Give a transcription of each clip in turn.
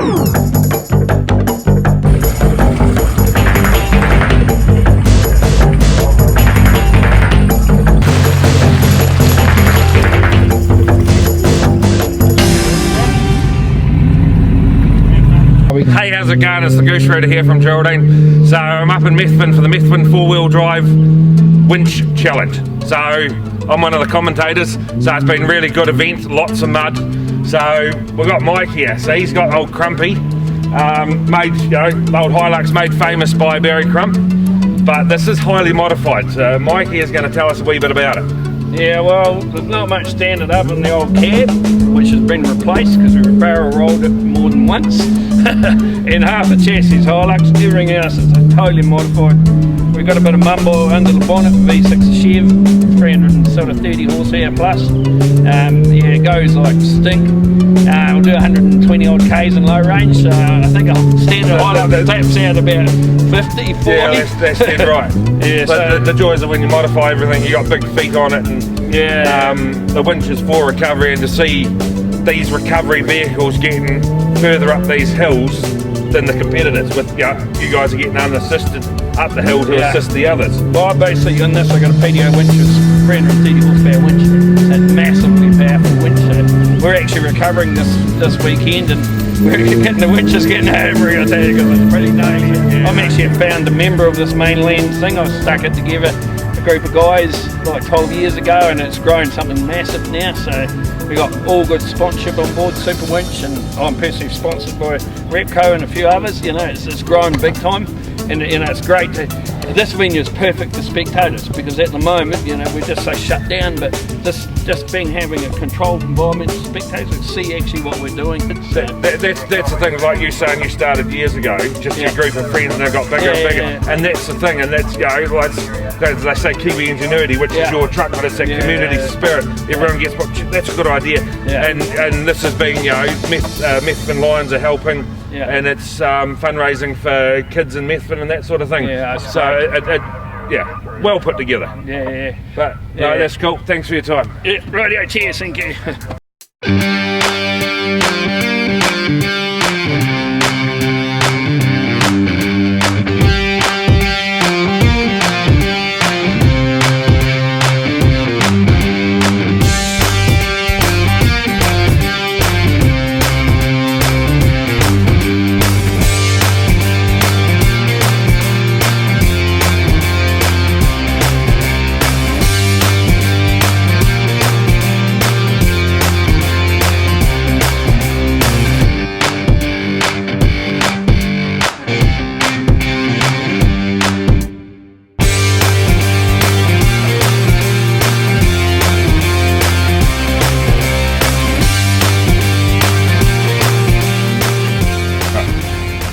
Hey, how's it going? It's the Goose Rooter here from Geraldine. So I'm up in Methven for the Methven 4-wheel drive winch challenge. So I'm one of the commentators. So it's been a really good event, lots of mud. So we've got Mike here. So he's got old Crumpy, made, you know, old Hilux made famous by Barry Crump. But this is highly modified. So Mike here is going to tell us a wee bit about it. Yeah, well, there's not much standard up in the old cab, which has been replaced because we barrel rolled it more than once. And half the chassis is Hilux, everything else is totally modified. We've got a bit of mumbo under the bonnet, V6 Chev, 330 horsepower plus. Yeah, it goes like stink. We'll do 120 odd Ks in low range, so I think I'll standard Hilux taps out about 50, 40. Yeah, that's dead right. Yeah, but so the joys of when you modify everything, you got big feet on it, and yeah, the winch is for recovery, and to see these recovery vehicles getting further up these hills than the competitors, with you guys are getting unassisted up the hill to assist the others. Well, basically on this I got a PDO winch, it's 330 horsepower winch, it's a massively powerful winch. So we're actually recovering this weekend, and we're getting the winches getting over here today because it's pretty gnarly. Yeah. I'm actually found a member of this mainland thing. I stuck it together, a group of guys like 12 years ago, and it's grown something massive now. So we got all good sponsorship on board, Super Winch, and I'm personally sponsored by Repco and a few others. You know, it's grown big time, and you know, it's great to. This venue is perfect for spectators because at the moment, you know, we're just so shut down. But just having a controlled environment, spectators can see actually what we're doing. That's the thing, like you saying you started years ago, just your group of friends, and they've got bigger and bigger, and that's the thing, and that's, you know, like they say Kiwi ingenuity, which is your truck, but it's that community spirit. Everyone gets what, that's a good idea, and this has been, you know, Methven Lions are helping. Yeah. And it's fundraising for kids in Methven and that sort of thing. Yeah, so yeah, well put together. Yeah. But no, that's cool. Thanks for your time. Yeah, rightio, cheers, thank you.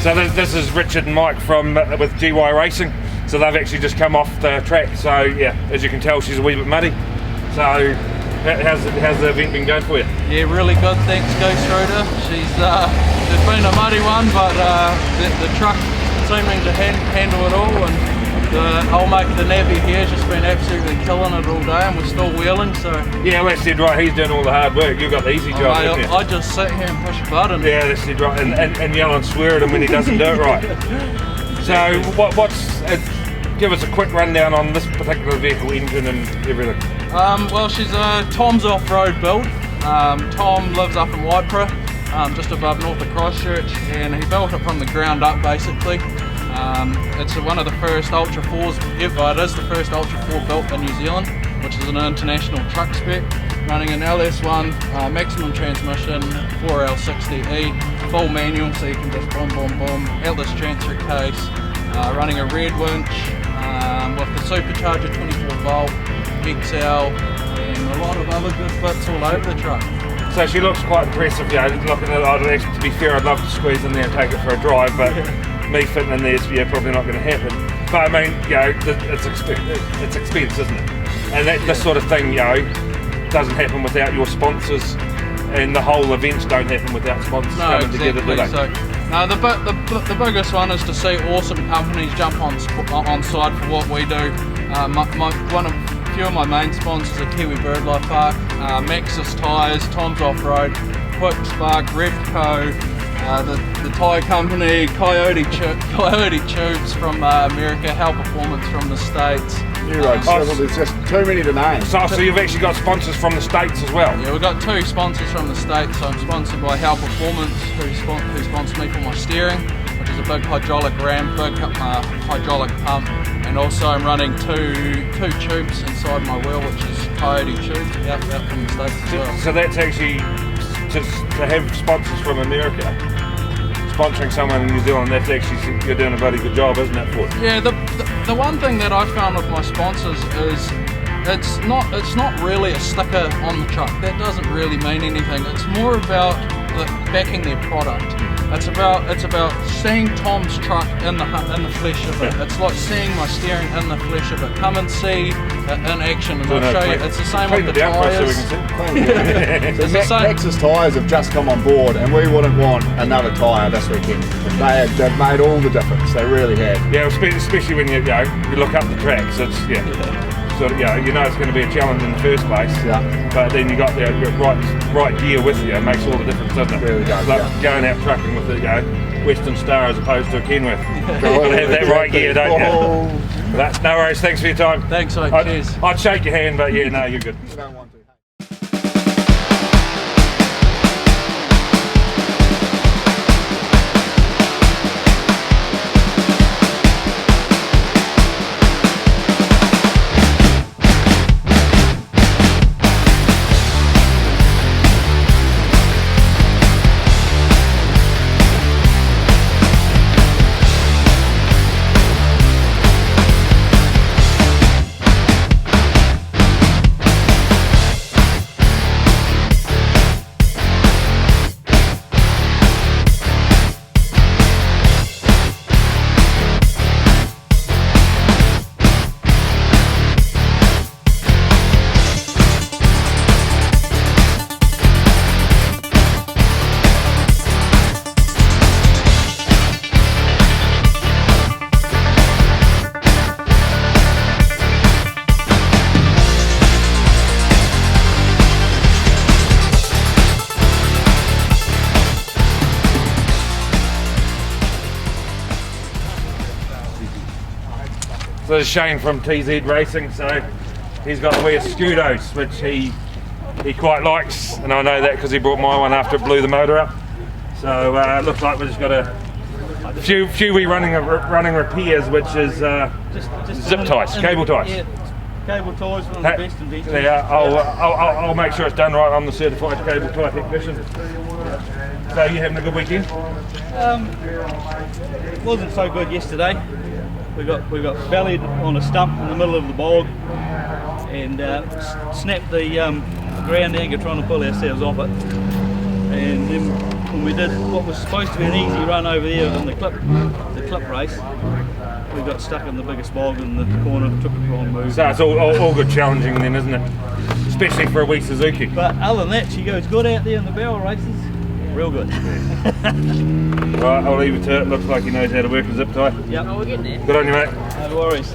So this is Richard and Mike from with GY Racing. So they've actually just come off the track. So yeah, as you can tell, she's a wee bit muddy. So how's the event been going for you? Yeah, really good. Thanks, Goose Rooter. She's been a muddy one, but the truck seeming to handle it all, and the old mate, the navvy here, has just been absolutely killing it all day, and we're still wheeling. So yeah, well, that's dead right. He's doing all the hard work. You've got the easy job. I just sit here and push a button. Yeah, that's dead right, and yell and swear at him when he doesn't do it right. So what's give us a quick rundown on this particular vehicle, engine and everything. Well, she's a Tom's off-road build. Tom lives up in Waipara, just above north of Christchurch, and he built it from the ground up basically. It's one of the first Ultra 4s ever. It is the first Ultra 4 built in New Zealand, which is an international truck spec, running an LS1 maximum transmission, 4L60E, full manual, so you can just boom, atlas transfer case, running a red winch with the supercharger 24 volt, XL, and a lot of other good bits all over the truck. So she looks quite impressive, you know, looking at it. To be fair, I'd love to squeeze in there and take it for a drive, but me fitting in there's probably not going to happen. But I mean, you know, it's expense, isn't it? And this sort of thing, you know, doesn't happen without your sponsors, and the whole events don't happen without sponsors coming together, do they? So, no, the biggest one is to see awesome companies jump on side for what we do. A few of my main sponsors are Kiwi Birdlife Park, Maxxis Tyres, Tom's Off-Road, Quick Spark, Repco, The tyre company, Coyote Tubes from America, Hell Performance from the States. New Road Civil, there's just too many to name. So you've actually got sponsors from the States as well? Yeah, we've got 2 sponsors from the States. So I'm sponsored by Hell Performance, who sponsors me for my steering, which is a big hydraulic ram, big hydraulic pump. And also I'm running two tubes inside my wheel, which is Coyote Tubes out from the States as well. So that's actually, to have sponsors from America, sponsoring someone in New Zealand, that's actually, you're doing a bloody good job, isn't it, for it? Yeah, the one thing that I found with my sponsors is it's not really a sticker on the truck. That doesn't really mean anything. It's more about backing their product. It's about seeing Tom's truck in the flesh of it. It's like seeing my steering in the flesh of it. Come and see it in action, and I'll show you. It's the same with the tyres. Max's tyres have just come on board, and we wouldn't want another tyre this weekend. They've made all the difference. They really have. Yeah, especially when you look up the tracks. It's So you know it's going to be a challenge in the first place. Yeah. But then you got the right gear with you. It makes all the difference, doesn't it? Really does. It's like going out trucking with the Western Star as opposed to a Kenworth. Oh, You have that right gear, don't you? Oh. That's no worries. Thanks for your time. Thanks, mate. Cheers. I'd shake your hand, but yeah, no, you're good. You don't want to. So there's Shane from TZ Racing, so he's got the wee Scudos, which he quite likes, and I know that because he brought my one after it blew the motor up. So it looks like we've just got a few wee running repairs, which is zip ties, cable ties. Yeah, cable ties, one of the best inventions. Yeah, I'll make sure it's done right. I'm the certified cable tie technician. So you having a good weekend? Wasn't so good yesterday. We got bellied on a stump in the middle of the bog and snapped the ground anchor trying to pull ourselves off it. And then when we did what was supposed to be an easy run over there in the clip race, we got stuck in the biggest bog in the corner, took the wrong move. So it's all good challenging then, isn't it? Especially for a wee Suzuki. But other than that, she goes good out there in the barrel races. Real good. Right, I'll leave it to it. Looks like he knows how to work a zip tie. Yep. Oh, we're getting there. Good on you, mate. No worries.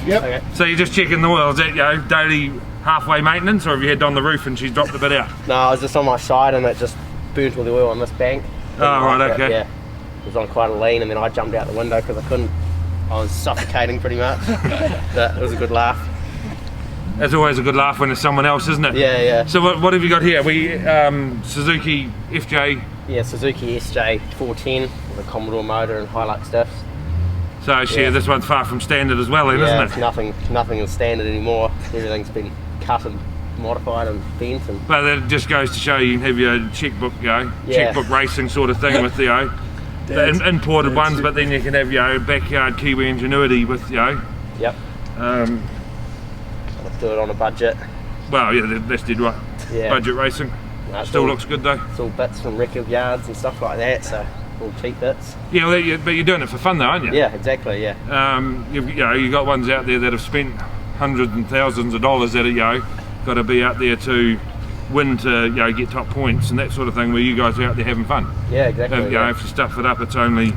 Yep. Okay. So you're just checking the oil. Is that, you know, daily halfway maintenance, or have you had on the roof and she's dropped a bit out? No, I was just on my side and it just burnt all the oil on this bank. Oh, right, okay. Yeah. It was on quite a lean and then I jumped out the window because I couldn't. I was suffocating pretty much. But it was a good laugh. It's always a good laugh when it's someone else, isn't it? Yeah, yeah. So what have you got here? We Suzuki FJ. Yeah, Suzuki SJ 410 with a Commodore motor and Hilux diffs. So share, this one's far from standard as well, then, Yeah, isn't it's nothing is standard anymore. Everything's been cut and modified and bent and But that just goes to show you can have your checkbook, you know, Yeah. checkbook racing sort of thing with, you know, the imported ones, but then you can have, you know, backyard Kiwi ingenuity with, you know, yep. Let's do it on a budget. well, yeah, that's dead right. Yeah. Budget racing. No, it's Still all- looks good though. It's all bits from record yards and stuff like that, so all cheap bits. Yeah, well, but you're doing it for fun though, aren't you? Yeah, exactly, yeah. You got ones out there that have spent hundreds and thousands of dollars at it, you know, got to be out there to win, to, you know, get top points and that sort of thing, where you guys are out there having fun. Yeah, exactly. If, you know, if you stuff it up, it's only, you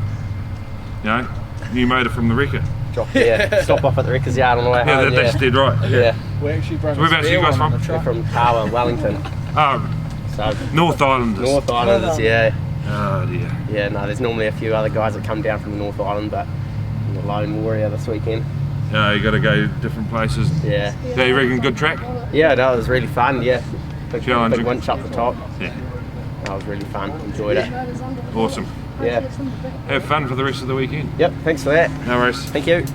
know, new motor from the wrecker. Stop off at the Wreckers Yard on the way Yeah, home. that's dead right. Yeah. We actually brought Whereabouts are you guys from? We're from Kawa, Wellington. Oh, So North Islanders. North Islanders, yeah. Oh dear. Yeah, no, there's normally a few other guys that come down from the North Island, but I'm the lone warrior this weekend. No, you got to go different places. Yeah. So you reckon good track? Yeah, that was really fun, yeah. Big Challenging. winch up the top. Yeah. That was really fun, enjoyed it. Awesome. Yeah. Have fun for the rest of the weekend. Yep, thanks for that. No worries. Thank you.